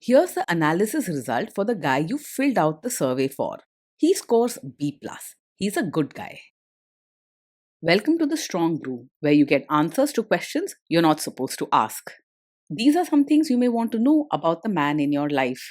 Here's the analysis result for the guy you filled out the survey for. He scores B+. He's a good guy. Welcome to the Strong Brew, where you get answers to questions you're not supposed to ask. These are some things you may want to know about the man in your life.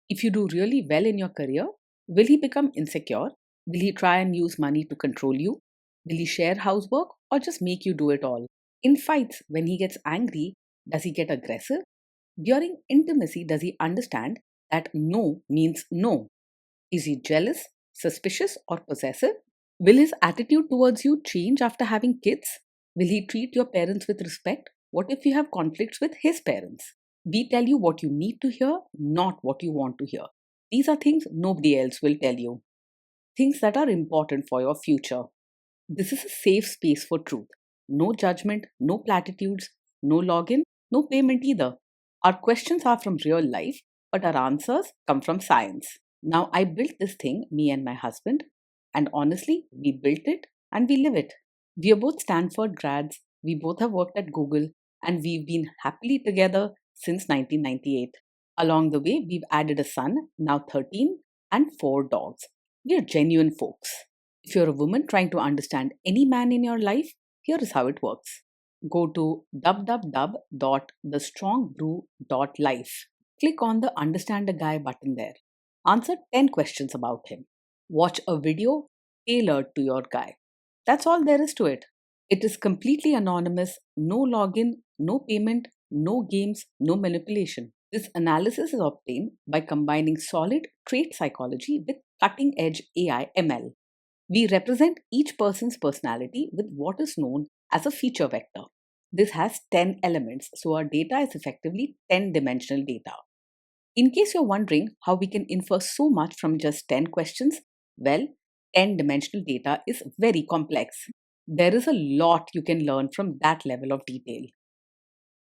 If you do really well in your career, will he become insecure? Will he try and use money to control you? Will he share housework or just make you do it all? In fights, when he gets angry, does he get aggressive? During intimacy, does he understand that no means no? Is he jealous, suspicious, or possessive? Will his attitude towards you change after having kids? Will he treat your parents with respect? What if you have conflicts with his parents? We tell you what you need to hear, not what you want to hear. These are things nobody else will tell you. Things that are important for your future. This is a safe space for truth. No judgment, no platitudes, no login, no payment either. Our questions are from real life, but our answers come from science. Now, I built this thing, me and my husband, and honestly, we built it and we live it. We are both Stanford grads, we both have worked at Google, and we've been happily together since 1998. Along the way, we've added a son, now 13, and 4 dogs. We are genuine folks. If you're a woman trying to understand any man in your life, here is how it works. Go to www.thestrongbrew.life. Click on the Understand a Guy button there. Answer 10 questions about him. Watch a video tailored to your guy. That's all there is to it. It is completely anonymous, no login, no payment, no games, no manipulation. This analysis is obtained by combining solid trait psychology with cutting edge AI ML. We represent each person's personality with what is known as a feature vector. This has 10 elements, so our data is effectively 10-dimensional data. In case you're wondering how we can infer so much from just 10 questions, well, 10-dimensional data is very complex. There is a lot you can learn from that level of detail.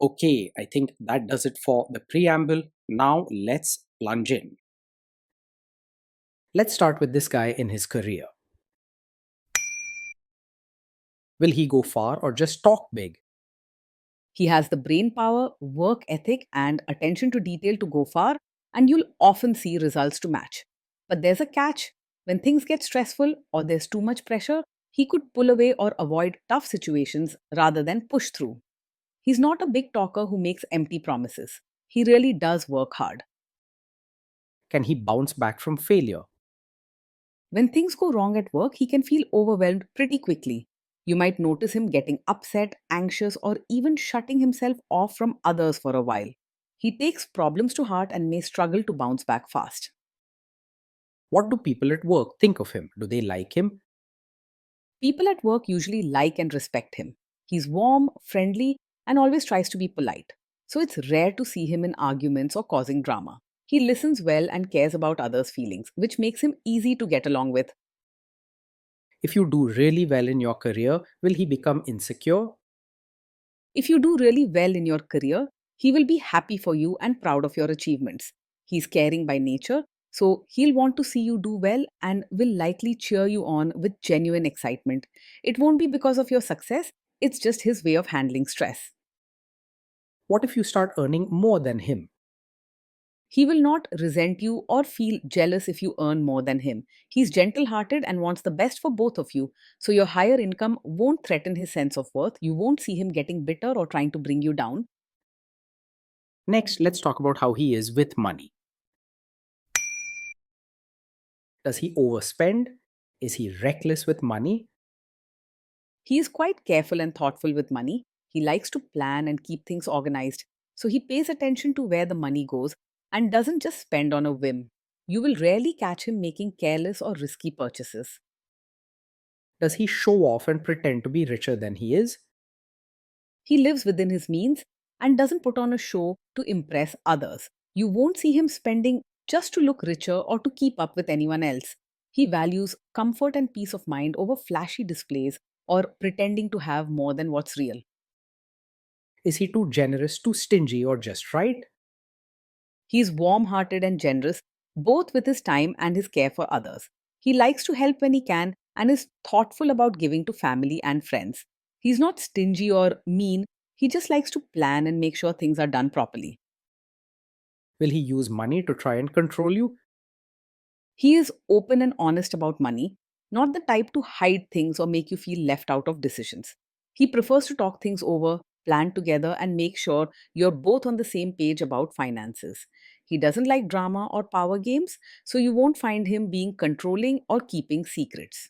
Okay, I think that does it for the preamble. Now let's plunge in. Let's start with this guy in his career. Will he go far or just talk big? He has the brain power, work ethic, and attention to detail to go far, and you'll often see results to match. But there's a catch. When things get stressful or there's too much pressure, he could pull away or avoid tough situations rather than push through. He's not a big talker who makes empty promises. He really does work hard. Can he bounce back from failure? When things go wrong at work, he can feel overwhelmed pretty quickly. You might notice him getting upset, anxious, or even shutting himself off from others for a while. He takes problems to heart and may struggle to bounce back fast. What do people at work think of him? Do they like him? People at work usually like and respect him. He's warm, friendly, and always tries to be polite. So it's rare to see him in arguments or causing drama. He listens well and cares about others' feelings, which makes him easy to get along with. If you do really well in your career, will he become insecure? If you do really well in your career, he will be happy for you and proud of your achievements. He's caring by nature, so he'll want to see you do well and will likely cheer you on with genuine excitement. It won't be because of your success, it's just his way of handling stress. What if you start earning more than him? He will not resent you or feel jealous if you earn more than him. He's gentle hearted and wants the best for both of you, so your higher income won't threaten his sense of worth. You won't see him getting bitter or trying to bring you down. Next, let's talk about how he is with money. Does he overspend? Is he reckless with money? He is quite careful and thoughtful with money. He likes to plan and keep things organized, so he pays attention to where the money goes and doesn't just spend on a whim. You will rarely catch him making careless or risky purchases. Does he show off and pretend to be richer than he is? He lives within his means and doesn't put on a show to impress others. You won't see him spending just to look richer or to keep up with anyone else. He values comfort and peace of mind over flashy displays or pretending to have more than what's real. Is he too generous, too stingy, or just right? He's warm hearted and generous, both with his time and his care for others. He likes to help when he can and is thoughtful about giving to family and friends. He's not stingy or mean, he just likes to plan and make sure things are done properly. Will he use money to try and control you? He is open and honest about money, not the type to hide things or make you feel left out of decisions. He prefers to talk things over, plan together, and make sure you're both on the same page about finances. He doesn't like drama or power games, so you won't find him being controlling or keeping secrets.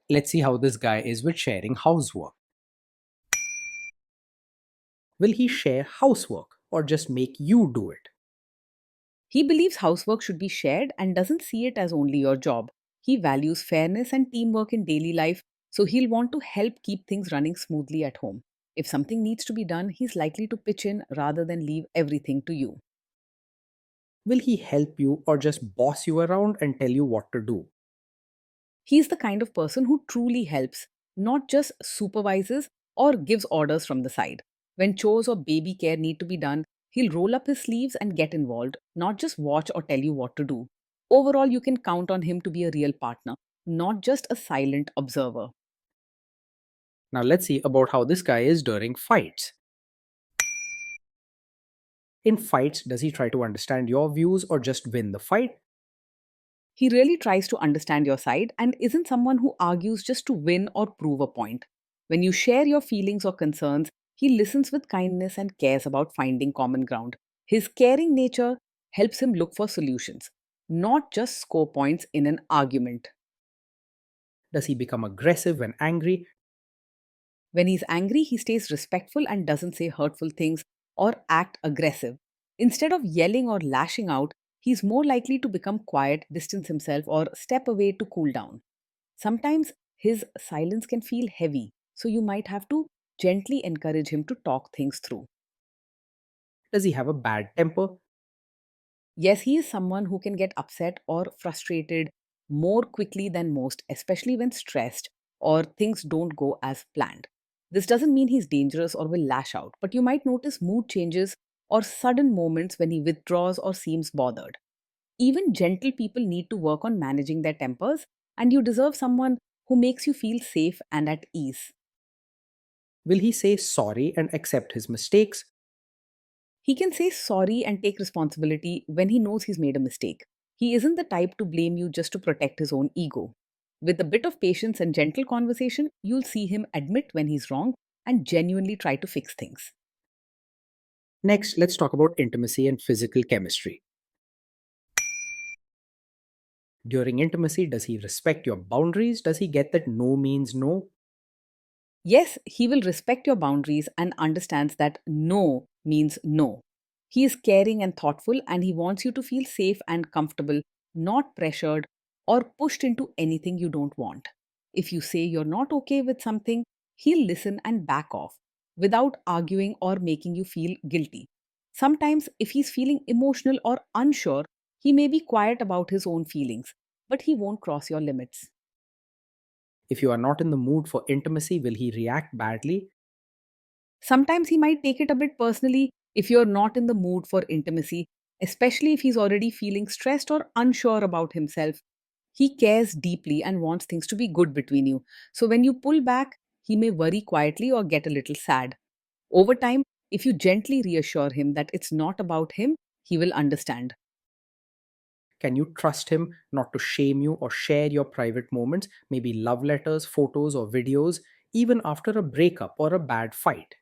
Let's see how this guy is with sharing housework. Will he share housework or just make you do it? He believes housework should be shared and doesn't see it as only your job. He values fairness and teamwork in daily life, so he'll want to help keep things running smoothly at home. If something needs to be done, he's likely to pitch in rather than leave everything to you. Will he help you or just boss you around and tell you what to do? He's the kind of person who truly helps, not just supervises or gives orders from the side. When chores or baby care need to be done, he'll roll up his sleeves and get involved, not just watch or tell you what to do. Overall, you can count on him to be a real partner, not just a silent observer. Now let's see about how this guy is during fights. In fights, does he try to understand your views or just win the fight? He really tries to understand your side and isn't someone who argues just to win or prove a point. When you share your feelings or concerns, he listens with kindness and cares about finding common ground. His caring nature helps him look for solutions, not just score points in an argument. Does he become aggressive when angry? When he's angry, he stays respectful and doesn't say hurtful things or act aggressive. Instead of yelling or lashing out, he's more likely to become quiet, distance himself, or step away to cool down. Sometimes his silence can feel heavy, so you might have to gently encourage him to talk things through. Does he have a bad temper? Yes, he is someone who can get upset or frustrated more quickly than most, especially when stressed or things don't go as planned. This doesn't mean he's dangerous or will lash out, but you might notice mood changes or sudden moments when he withdraws or seems bothered. Even gentle people need to work on managing their tempers, and you deserve someone who makes you feel safe and at ease. Will he say sorry and accept his mistakes? He can say sorry and take responsibility when he knows he's made a mistake. He isn't the type to blame you just to protect his own ego. With a bit of patience and gentle conversation, you'll see him admit when he's wrong and genuinely try to fix things. Next, let's talk about intimacy and physical chemistry. During intimacy, does he respect your boundaries? Does he get that no means no? Yes, he will respect your boundaries and understands that no means no. He is caring and thoughtful and he wants you to feel safe and comfortable, not pressured or pushed into anything you don't want. If you say you're not okay with something, he'll listen and back off without arguing or making you feel guilty. Sometimes, if he's feeling emotional or unsure, he may be quiet about his own feelings, but he won't cross your limits. If you are not in the mood for intimacy, will he react badly? Sometimes he might take it a bit personally if you're not in the mood for intimacy, especially if he's already feeling stressed or unsure about himself. He cares deeply and wants things to be good between you. So when you pull back, he may worry quietly or get a little sad. Over time, if you gently reassure him that it's not about him, he will understand. Can you trust him not to shame you or share your private moments, maybe love letters, photos, or videos, even after a breakup or a bad fight?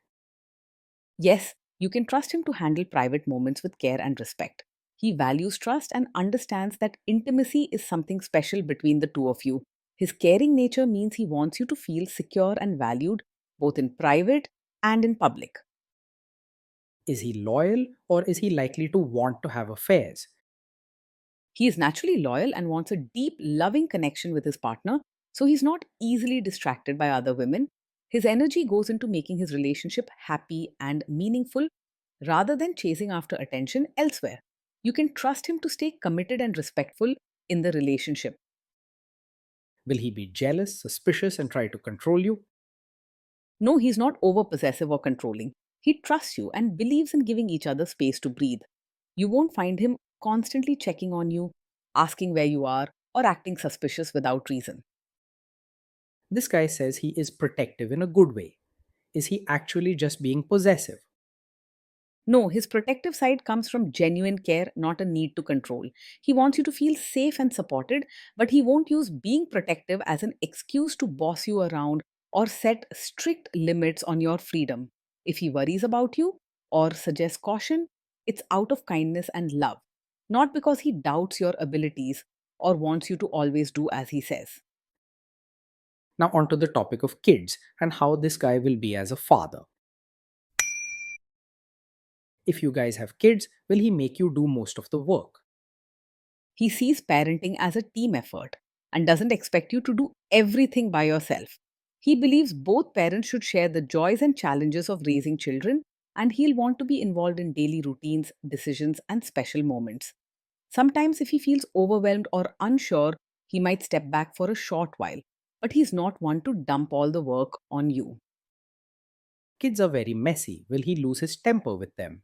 Yes, you can trust him to handle private moments with care and respect. He values trust and understands that intimacy is something special between the two of you. His caring nature means he wants you to feel secure and valued, both in private and in public. Is he loyal or is he likely to want to have affairs? He is naturally loyal and wants a deep, loving connection with his partner, so he's not easily distracted by other women. His energy goes into making his relationship happy and meaningful rather than chasing after attention elsewhere. You can trust him to stay committed and respectful in the relationship. Will he be jealous, suspicious, and try to control you? No, he's not over possessive or controlling. He trusts you and believes in giving each other space to breathe. You won't find him constantly checking on you, asking where you are, or acting suspicious without reason. This guy says he is protective in a good way. Is he actually just being possessive? No, his protective side comes from genuine care, not a need to control. He wants you to feel safe and supported, but he won't use being protective as an excuse to boss you around or set strict limits on your freedom. If he worries about you or suggests caution, it's out of kindness and love, not because he doubts your abilities or wants you to always do as he says. Now, onto the topic of kids and how this guy will be as a father. If you guys have kids, will he make you do most of the work? He sees parenting as a team effort and doesn't expect you to do everything by yourself. He believes both parents should share the joys and challenges of raising children, and he'll want to be involved in daily routines, decisions, and special moments. Sometimes, if he feels overwhelmed or unsure, he might step back for a short while, but he's not one to dump all the work on you. Kids are very messy. Will he lose his temper with them?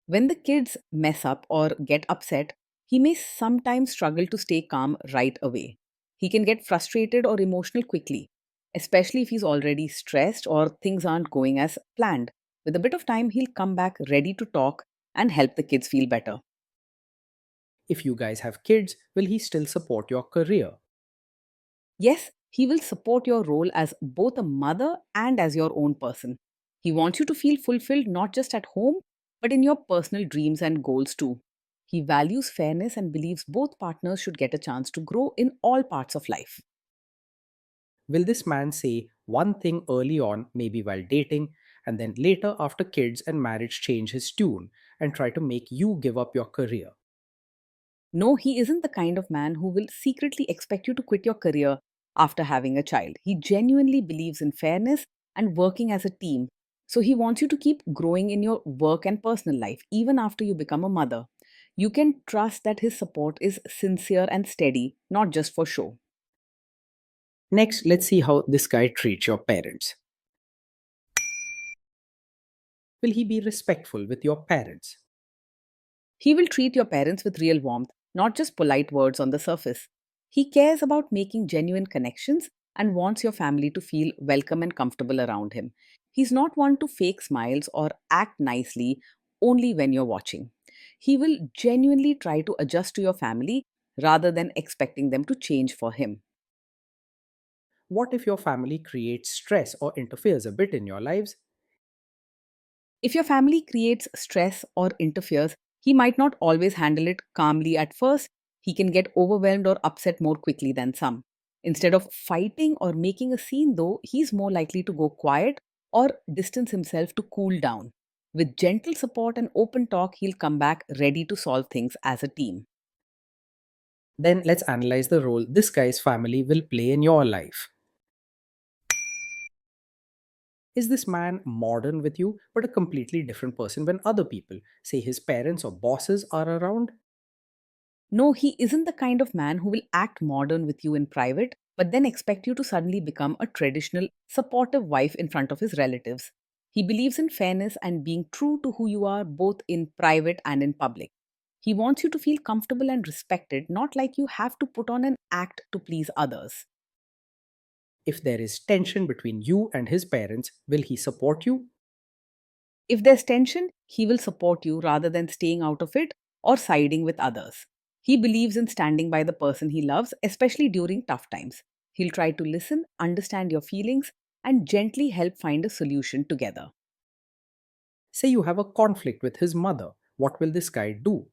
When the kids mess up or get upset, he may sometimes struggle to stay calm right away. He can get frustrated or emotional quickly, especially if he's already stressed or things aren't going as planned. With a bit of time, he'll come back ready to talk and help the kids feel better. If you guys have kids, will he still support your career? Yes, he will support your role as both a mother and as your own person. He wants you to feel fulfilled not just at home, but in your personal dreams and goals too. He values fairness and believes both partners should get a chance to grow in all parts of life. Will this man say one thing early on, maybe while dating, and then later after kids and marriage change his tune and try to make you give up your career? No, he isn't the kind of man who will secretly expect you to quit your career after having a child. He genuinely believes in fairness and working as a team. So he wants you to keep growing in your work and personal life, even after you become a mother. You can trust that his support is sincere and steady, not just for show. Next, let's see how this guy treats your parents. Will he be respectful with your parents? He will treat your parents with real warmth, not just polite words on the surface. He cares about making genuine connections and wants your family to feel welcome and comfortable around him. He's not one to fake smiles or act nicely only when you're watching. He will genuinely try to adjust to your family rather than expecting them to change for him. What if your family creates stress or interferes a bit in your lives? If your family creates stress or interferes, he might not always handle it calmly at first. He can get overwhelmed or upset more quickly than some. Instead of fighting or making a scene, though, he's more likely to go quiet or distance himself to cool down. With gentle support and open talk, he'll come back ready to solve things as a team. Then let's analyze the role this guy's family will play in your life. Is this man modern with you, but a completely different person when other people, say his parents or bosses, are around? No, he isn't the kind of man who will act modern with you in private, but then expect you to suddenly become a traditional, supportive wife in front of his relatives. He believes in fairness and being true to who you are both in private and in public. He wants you to feel comfortable and respected, not like you have to put on an act to please others. If there is tension between you and his parents, will he support you? If there's tension, he will support you rather than staying out of it or siding with others. He believes in standing by the person he loves, especially during tough times. He'll try to listen, understand your feelings, and gently help find a solution together. Say you have a conflict with his mother. What will this guy do?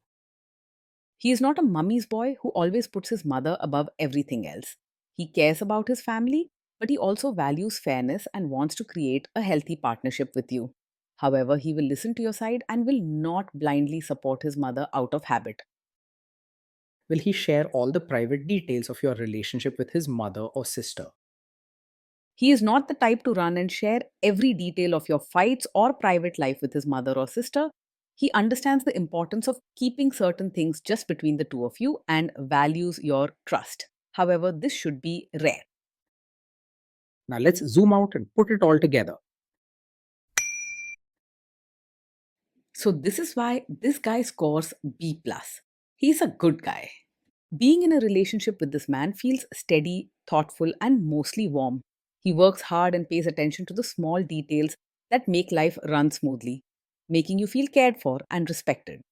He is not a mummy's boy who always puts his mother above everything else. He cares about his family, but he also values fairness and wants to create a healthy partnership with you. However, he will listen to your side and will not blindly support his mother out of habit. Will he share all the private details of your relationship with his mother or sister? He is not the type to run and share every detail of your fights or private life with his mother or sister. He understands the importance of keeping certain things just between the two of you and values your trust. However, this should be rare. Now let's zoom out and put it all together. So this is why this guy scores B+. He's a good guy. Being in a relationship with this man feels steady, thoughtful, and mostly warm. He works hard and pays attention to the small details that make life run smoothly. making you feel cared for and respected.